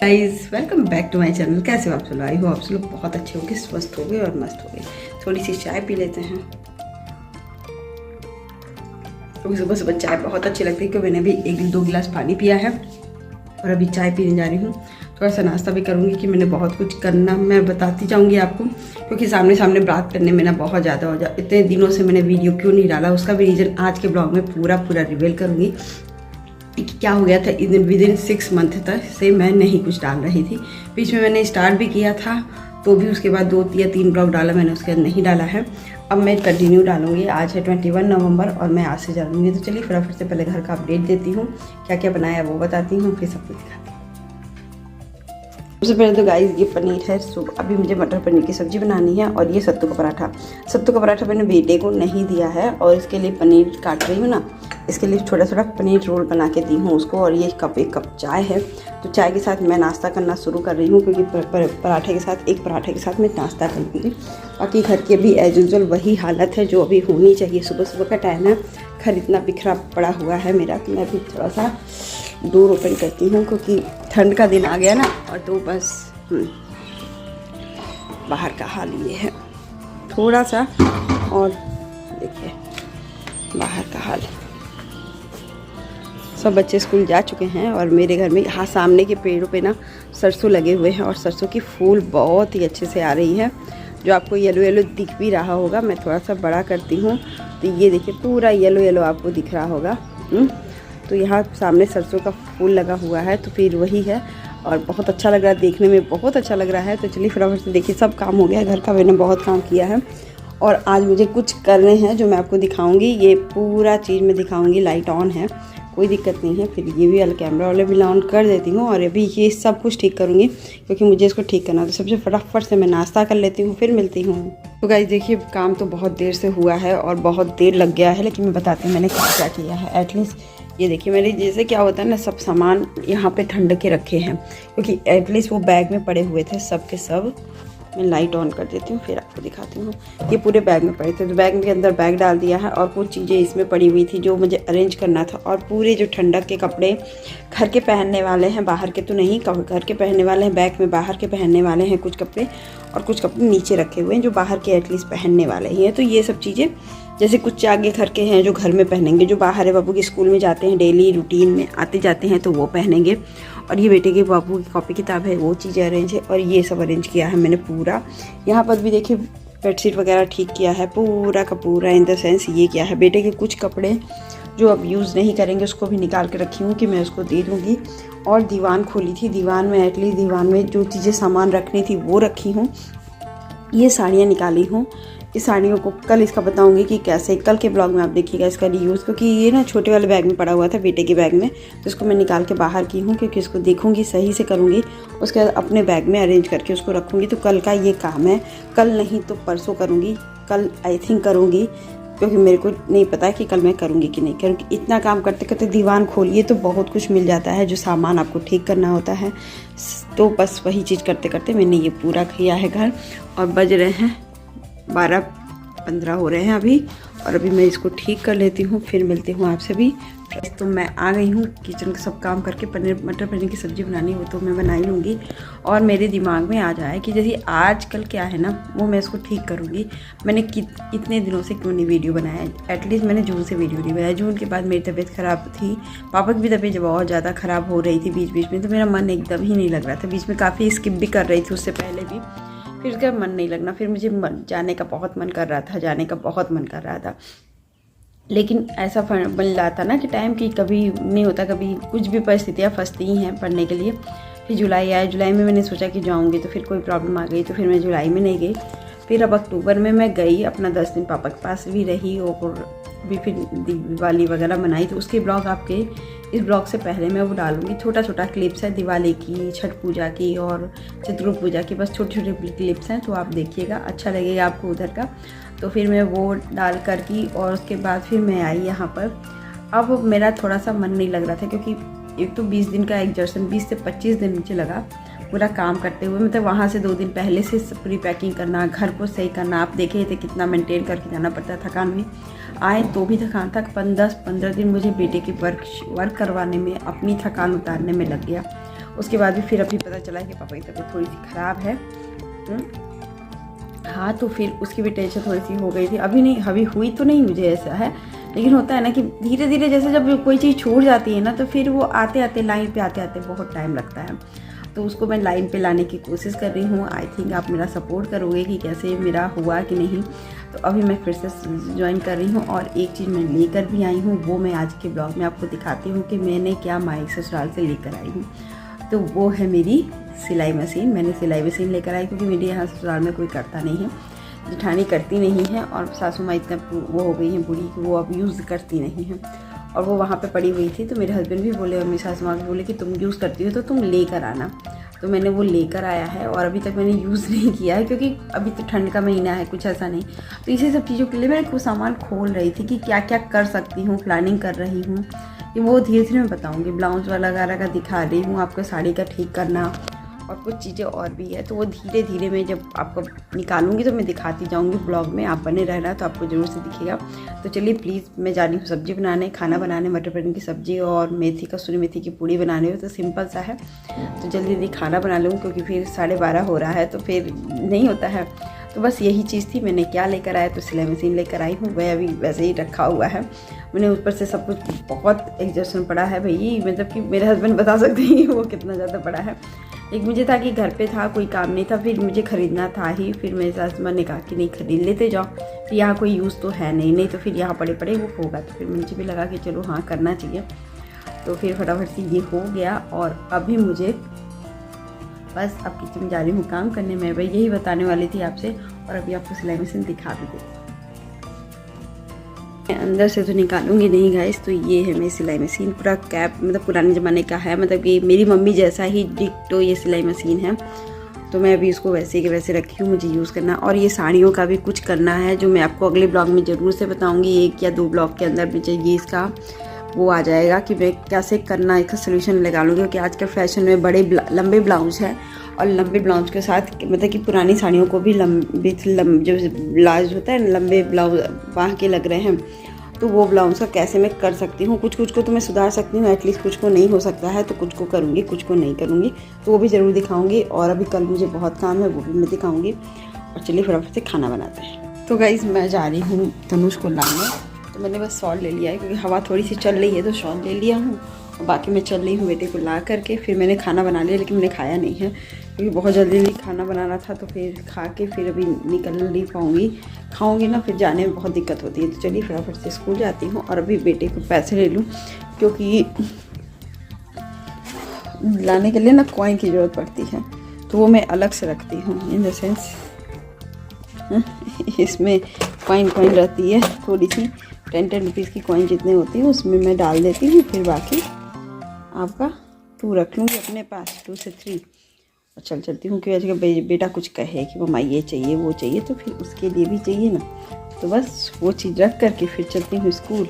Guys welcome back to my channel. कैसे हो आप लोग? आई हो आप लोग बहुत अच्छे होंगे, स्वस्थ हो गए और मस्त हो गए। थोड़ी सी चाय पी लेते हैं क्योंकि सुबह सुबह चाय बहुत अच्छी लगती है। क्योंकि मैंने अभी 1-2 गिलास पानी पिया है और अभी चाय पीने जा रही हूँ। थोड़ा सा नाश्ता भी करूँगी कि मैंने बहुत कुछ करना मैं बताती जाऊँगी आपको, क्योंकि सामने सामने बात करने में ना बहुत ज़्यादा हो जाए। इतने दिनों से मैंने वीडियो क्यों नहीं डाला, उसका भी रीज़न आज के ब्लॉग में पूरा रिवील करूँगी कि क्या हो गया था। विद इन 6 मंथ तक से मैं नहीं कुछ डाल रही थी। बीच में मैंने स्टार्ट भी किया था तो भी उसके बाद 2 या 3 ब्लॉग डाला मैंने, उसके बाद नहीं डाला है। अब मैं कंटिन्यू डालूंगी। आज है 21 नवंबर और मैं आज से डालूंगी। तो चलिए फटाफट से पहले घर का अपडेट देती हूँ, क्या क्या बनाया वो बताती हूँ, फिर सब कुछ दिखाती हूँ। सबसे पहले तो गाइस ये पनीर है। अभी मुझे मटर पनीर की सब्ज़ी बनानी है और ये सत्तू का पराठा। सत्तू का पराठा मैंने बेटे को नहीं दिया है और इसके लिए पनीर काट रही हूँ ना, इसके लिए छोटा छोटा पनीर रोल बना के दी हूँ उसको। और ये एक कप चाय है। तो चाय के साथ मैं नाश्ता करना शुरू कर रही हूँ, क्योंकि पराठे के साथ एक पराठे के साथ मैं नाश्ता करूँगी। बाकी घर की अभी एज यूजुअल वही हालत है जो अभी होनी चाहिए। सुबह सुबह का टाइम है, घर इतना बिखरा पड़ा हुआ है मेरा। तो मैं अभी थोड़ा सा डोर ओपन करती हूँ क्योंकि ठंड का दिन आ गया ना। और तो बस बाहर का हाल ये है थोड़ा सा। और देखिए बाहर का हाल, सब बच्चे स्कूल जा चुके हैं और मेरे घर में यहाँ सामने के पेड़ों पे ना सरसों लगे हुए हैं और सरसों की फूल बहुत ही अच्छे से आ रही है, जो आपको येलो येलो दिख भी रहा होगा। मैं थोड़ा सा बड़ा करती हूँ तो ये देखिए पूरा येलो येलो आपको दिख रहा होगा। तो यहाँ सामने सरसों का फूल लगा हुआ है, तो फिर वही है और बहुत अच्छा लग रहा है, देखने में बहुत अच्छा लग रहा है। तो चलिए फटाफट से देखिए, सब काम हो गया घर का, मैंने बहुत काम किया है और आज मुझे कुछ करने हैं जो मैं आपको दिखाऊंगी। ये पूरा चीज़ मैं दिखाऊंगी। लाइट ऑन है, कोई दिक्कत नहीं है। फिर ये भी वाला कैमरा वाले भी ऑन कर देती हूँ और अभी ये सब कुछ ठीक करूँगी क्योंकि मुझे इसको ठीक करना है। तो सबसे फटाफट से मैं नाश्ता कर लेती हूँ, फिर मिलती हूँ। तो गाइस देखिए काम तो बहुत देर से हुआ है और बहुत देर लग गया है, लेकिन मैं बताती हूँ मैंने क्या किया है। एटलीस्ट ये देखिए मेरे जैसे क्या होता है ना, सब सामान यहाँ पे ठंड के रखे हैं क्योंकि एटलीस्ट वो बैग में पड़े हुए थे सब के सब। मैं लाइट ऑन कर देती हूँ फिर आपको दिखाती हूँ। ये पूरे बैग में पड़े थे तो बैग के अंदर बैग डाल दिया है और कुछ चीज़ें इसमें पड़ी हुई थी जो मुझे अरेंज करना था। और पूरे जो ठंडक के कपड़े घर के पहनने वाले हैं, बाहर के तो नहीं, घर के पहनने वाले हैं बैग में, बाहर के पहनने वाले हैं कुछ कपड़े और कुछ कपड़े नीचे रखे हुए हैं जो बाहर के एटलीस्ट पहनने वाले ही हैं। तो ये सब चीज़ें जैसे कुछ आगे घर के हैं जो घर में पहनेंगे, जो बाहर है बाबू के स्कूल में जाते हैं, डेली रूटीन में आते जाते हैं तो वो पहनेंगे। और ये बेटे के बाबू की कॉपी किताब है, वो चीज़ें अरेंज है और ये सब अरेंज किया है मैंने पूरा। यहाँ पर भी देखिए बेडशीट वगैरह ठीक किया है पूरा का पूरा। इन द सेंस ये किया है। बेटे के कुछ कपड़े जो अब यूज़ नहीं करेंगे उसको भी निकाल के रखी हूँ कि मैं उसको दे दूँगी। और दीवान खोली थी, दीवान में एटलीस्ट दीवान में जो चीज़ें सामान रखनी थी वो रखी हूँ। ये साड़ियाँ निकाली हूँ। इस साड़ियों को कल इसका बताऊंगी कि कैसे, कल के ब्लॉग में आप देखिएगा इसका रीयूज़, क्योंकि ये ना छोटे वाले बैग में पड़ा हुआ था बेटे के बैग में, तो इसको मैं निकाल के बाहर की हूँ क्योंकि इसको देखूंगी सही से करूँगी, उसके बाद अपने बैग में अरेंज करके उसको रखूँगी। तो कल का ये काम है, कल नहीं तो परसों करूँगी। कल आई थिंक करूँगी क्योंकि मेरे को नहीं पता है कि कल मैं करूँगी कि नहीं, क्योंकि इतना काम करते करते दीवान खोलिए तो बहुत कुछ मिल जाता है जो सामान आपको ठीक करना होता है। तो बस वही चीज़ करते करते मैंने ये पूरा किया है घर। और बज रहे हैं 12-15 हो रहे हैं अभी, और अभी मैं इसको ठीक कर लेती हूँ, फिर मिलती हूँ आपसे भी। तो मैं आ गई हूँ किचन का सब काम करके। मटर पनीर की सब्ज़ी बनानी वो तो मैं बना ही लूँगी। और मेरे दिमाग में आ जाए कि जैसे आजकल क्या है ना, वो मैं इसको ठीक करूँगी। मैंने इतने दिनों से क्यों नहीं वीडियो बनाया, एटलीस्ट मैंने जून से वीडियो नहीं बनाया। जून के बाद मेरी तबीयत ख़राब थी, पापा की भी तबीयत बहुत ज़्यादा ख़राब हो रही थी बीच बीच में, तो मेरा मन एकदम ही नहीं लग रहा था। बीच में काफ़ी स्किप भी कर रही थी उससे पहले भी, फिर उसका मन नहीं लगना। फिर मुझे जाने का बहुत मन कर रहा था, जाने का बहुत मन कर रहा था, लेकिन ऐसा बन रहा था ना कि टाइम की कभी नहीं होता, कभी कुछ भी परिस्थितियाँ फंसती ही हैं पढ़ने के लिए। फिर जुलाई आया, जुलाई में मैंने सोचा कि जाऊंगी, तो फिर कोई प्रॉब्लम आ गई तो फिर मैं जुलाई में नहीं गई। फिर अब अक्टूबर में मैं गई, अपना 10 दिन पापा के पास भी रही और भी फिर दिवाली वगैरह मनाई। तो उसके ब्लॉग आपके इस ब्लॉग से पहले मैं वो डालूंगी। छोटा छोटा क्लिप्स है दिवाली की, छठ पूजा की और चित्रगुप्त पूजा की, बस छोटे छोटे क्लिप्स हैं, तो आप देखिएगा, अच्छा लगेगा आपको उधर का। तो फिर मैं वो डाल कर की और उसके बाद फिर मैं आई यहाँ पर। अब मेरा थोड़ा सा मन नहीं लग रहा था क्योंकि एक तो 20 दिन का एग्जर्शन, 20 से 25 दिन मुझे लगा पूरा काम करते हुए। मतलब वहाँ से 2 दिन पहले से प्री पैकिंग करना, घर को सही करना, आप देखे थे कितना मेंटेन करके जाना पड़ता है। थकान भी आए तो भी थकान था। 10-15 दिन मुझे बेटे की वर्क करवाने में, अपनी थकान उतारने में लग गया। उसके बाद भी फिर अभी पता चला कि पापा की तबीयत थोड़ी सी ख़राब है। हाँ, तो फिर उसकी भी टेंशन थोड़ी सी हो गई थी। अभी नहीं, अभी हुई तो नहीं मुझे ऐसा है, लेकिन होता है ना कि धीरे धीरे जैसे जब कोई चीज़ छूट जाती है ना, तो फिर वो आते आते लाइन पे आते आते बहुत टाइम लगता है। तो उसको मैं लाइन पे लाने की कोशिश कर रही हूँ। आई थिंक आप मेरा सपोर्ट करोगे कि कैसे मेरा हुआ कि नहीं। तो अभी मैं फिर से ज्वाइन कर रही हूँ और एक चीज़ मैं लेकर भी आई हूँ, वो मैं आज के ब्लॉग में आपको दिखाती हूँ कि मैंने क्या माई ससुराल से लेकर आई हूँ। तो वो है मेरी सिलाई मशीन। मैंने सिलाई मशीन लेकर आई क्योंकि मेरे यहाँ ससुराल में कोई करता नहीं है, जेठानी करती नहीं है और सासू माँ इतना वो हो गई हैं बूढ़ी कि वो अब यूज़ करती नहीं है। और वो वहाँ पे पड़ी हुई थी, तो मेरे हस्बैंड भी बोले और मेरी सासू माँ भी बोले कि तुम यूज़ करती हो तो तुम लेकर आना। तो मैंने वो लेकर आया है और अभी तक मैंने यूज़ नहीं किया है क्योंकि अभी तो ठंड का महीना है, कुछ ऐसा नहीं। तो इसी सब चीज़ों के लिए मैं कुछ सामान खोल रही थी कि क्या क्या कर सकती हूँ, प्लानिंग कर रही हूँ कि वो धीरे धीरे मैं बताऊँगी। ब्लाउज वगैरह का दिखा रही हूँ आपको, साड़ी का ठीक करना और कुछ चीज़ें और भी है। तो वो धीरे धीरे मैं जब आपको निकालूंगी तो मैं दिखाती जाऊंगी ब्लॉग में। आप बने रहना तो आपको ज़रूर से दिखेगा। तो चलिए प्लीज़, मैं जा रही हूँ सब्ज़ी बनाने, खाना बनाने, मटर पनीर की सब्ज़ी और मेथी कसूरी मेथी की पूड़ी बनाने हो। तो सिंपल सा है, तो जल्दी जल्दी खाना बना लूँ क्योंकि फिर 12:30 हो रहा है तो फिर नहीं होता है। तो बस यही चीज़ थी। मैंने क्या लेकर आया, तो सिलाई मशीन लेकर आई हूँ, वह अभी वैसे ही रखा हुआ है। मैंने ऊपर से सब कुछ बहुत एग्जॉस्शन पड़ा है भाई, मतलब कि मेरे हस्बैंड बता सकते हैं कि वो कितना ज़्यादा पड़ा है। एक मुझे था कि घर पे था, कोई काम नहीं था, फिर मुझे ख़रीदना था ही। फिर मेरे सास माँ ने कहा कि नहीं खरीद लेते जाओ, फिर यहाँ कोई यूज़ तो है नहीं तो फिर यहाँ पड़े पड़े वो होगा। तो फिर मुझे भी लगा कि चलो हाँ करना चाहिए। तो फिर फटाफट से ये हो गया और अभी मुझे बस अब किचन में जा रही हूँ काम करने में। भाई यही बताने वाली थी आपसे और अभी आपको सिलाई मशीन दिखा भी देती। अंदर से तो निकालूंगी नहीं गाइस। तो ये है मेरी सिलाई मशीन, पूरा कैप मतलब पुराने ज़माने का है, मतलब कि मेरी मम्मी जैसा ही डिक्टो ये सिलाई मशीन है। तो मैं अभी इसको वैसे के वैसे रखी हूँ, मुझे यूज़ करना। और ये साड़ियों का भी कुछ करना है जो मैं आपको अगले ब्लॉग में ज़रूर से बताऊँगी। 1 या 2 ब्लॉग के अंदर मुझे ये इसका वो आ जाएगा कि मैं कैसे करना, इसका सोल्यूशन लगा लूँगी। क्योंकि आजकल फैशन में बड़े लंबे ब्लाउज हैं और लंबे ब्लाउज के साथ मतलब कि पुरानी साड़ियों को भी जो ब्लाउज होता है लंबे ब्लाउज बाँह के लग रहे हैं, तो वो ब्लाउज का कैसे मैं कर सकती हूँ। कुछ को तो मैं सुधार सकती हूँ, एटलीस्ट कुछ को नहीं हो सकता है, तो कुछ को करूँगी, कुछ को नहीं करूँगी, तो वो भी ज़रूर दिखाऊँगी। और अभी कल मुझे बहुत काम है, वो भी मैं दिखाऊँगी। और चलिए फटाफट से खाना बनाते हैं। तो गाइस मैं जा रही हूँ तनुष को लाने। तो मैंने बस शॉल ले लिया है क्योंकि हवा थोड़ी सी चल रही है, तो शॉल ले लिया हूँ और बाकी मैं चल रही हूँ बेटे को ला करके। फिर मैंने खाना बना लिया, लेकिन मैंने खाया नहीं है क्योंकि बहुत जल्दी खाना बनाना था। तो फिर खा के फिर अभी निकल नहीं पाऊँगी, खाऊँगी ना फिर जाने में बहुत दिक्कत होती है। तो चलिए फटाफट से स्कूल जाती हूँ और अभी बेटे को पैसे ले लूँ क्योंकि लाने के लिए ना कॉइन की ज़रूरत पड़ती है, तो वो मैं अलग से रखती हूँ। इन द सेंस इसमें कॉइन रहती है थोड़ी सी, 10 रुपीज़ की कॉइन जितने होती है उसमें मैं डाल देती हूँ। फिर बाकी आपका 2 रख लूँगी अपने पास, 2 से 3 और चलती हूँ। क्योंकि आज बेटा कुछ कहे कि मम्मा ये चाहिए वो चाहिए, तो फिर उसके लिए भी चाहिए ना, तो बस वो चीज़ रख करके फिर चलती हूँ स्कूल।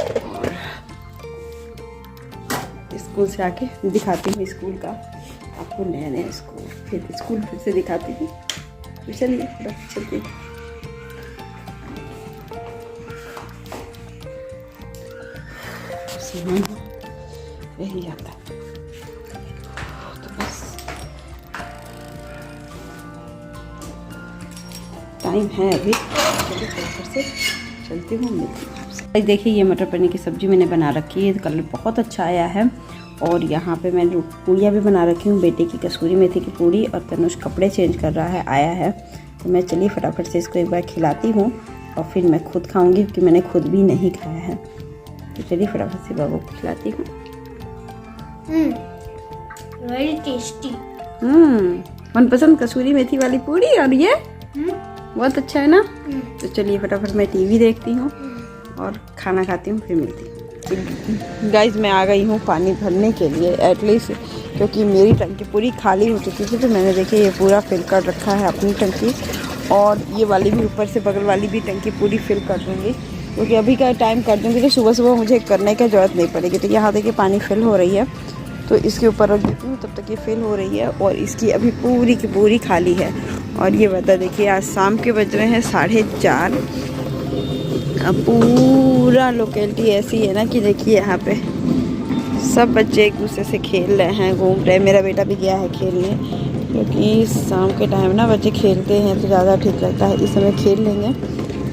और स्कूल से आके दिखाती हूँ स्कूल का आपको, नया स्कूल, फिर स्कूल फिर से दिखाती हूँ। तो चलिए चलती हूँ। यही जाता है, तो बस टाइम है अभी, फिर से चलती हूँ, मिलती हूँ आपसे। देखिए ये मटर पनीर की सब्ज़ी मैंने बना रखी है, कलर बहुत अच्छा आया है। और यहाँ पे मैंने पूड़ियाँ भी बना रखी हूँ, बेटे की कसूरी मेथी की पूड़ी। और तनुष कपड़े चेंज कर रहा है, आया है। तो मैं चलिए फटाफट से इसको एक बार खिलाती हूँ और फिर मैं खुद खाऊँगी क्योंकि मैंने खुद भी नहीं खाया है। तो चलिए फटाफट से बाबू को खिलाती हूँ। Very tasty. मनपसंद कसूरी मेथी वाली पूड़ी। और ये बहुत अच्छा है ना। तो चलिए फटाफट मैं टीवी देखती हूँ और खाना खाती हूँ, फिर मिलती हूँ। गाइज मैं आ गई हूँ पानी भरने के लिए एटलीस्ट, क्योंकि मेरी टंकी पूरी खाली हो चुकी थी। तो मैंने देखिए ये पूरा फिल कर रखा है अपनी टंकी, और ये वाली भी ऊपर से बगल वाली भी टंकी पूरी फिल कर दूँगी, क्योंकि अभी का टाइम कर दूँगी तो सुबह सुबह मुझे करने की ज़रूरत नहीं पड़ेगी। तो यहाँ देखिए पानी फिल हो रही है, तो इसके ऊपर रख देती हूँ, तब तक ये फिल हो रही है। और इसकी अभी पूरी की पूरी खाली है। और ये बता देखिए आज शाम के बज रहे हैं 4:30। अब पूरा लोकेलिटी ऐसी है ना कि देखिए यहाँ पे सब बच्चे एक दूसरे से खेल रहे हैं, घूम रहे हैं। मेरा बेटा भी गया है खेलने, क्योंकि शाम के टाइम ना बच्चे खेलते हैं तो ज़्यादा ठीक लगता है। इस समय खेल लेंगे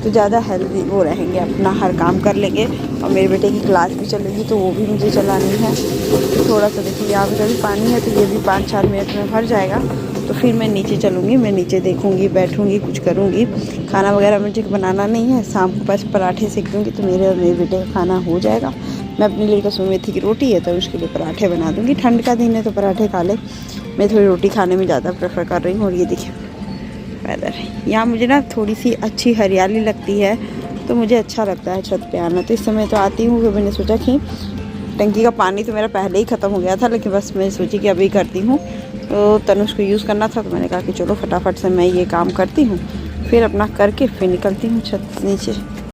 तो ज़्यादा हेल्दी वो रहेंगे, अपना हर काम कर लेंगे। और मेरे बेटे की क्लास भी चलेगी तो वो भी मुझे चलानी है। तो थोड़ा सा देखिए यहाँ पे भी पानी है, तो ये भी 5-4 मिनट में भर जाएगा। तो फिर मैं नीचे चलूँगी, मैं नीचे देखूँगी, बैठूँगी, कुछ करूँगी। खाना वगैरह मुझे बनाना नहीं है, शाम को बस पराठे सेक दूँगी तो मेरे और मेरे बेटे का खाना हो जाएगा। मैं अपने लिए कसूरी मेथी की रोटी है तो उसके लिए पराठे बना दूँगी। ठंड का दिन है तो पराठे खा ले। मैं थोड़ी रोटी खाने में ज़्यादा प्रेफर कर रही हूँ। और ये देखिए वेदर, यहाँ मुझे ना थोड़ी सी अच्छी हरियाली लगती है तो मुझे अच्छा लगता है छत पे आना। तो इस समय तो आती हूँ कि मैंने सोचा कि टंकी का पानी तो मेरा पहले ही ख़त्म हो गया था, लेकिन बस मैं सोची कि अभी करती हूँ। तो तनुष को यूज़ करना था तो मैंने कहा कि चलो फटाफट से मैं ये काम करती हूँ, फिर अपना करके फिर निकलती हूँ छत नीचे।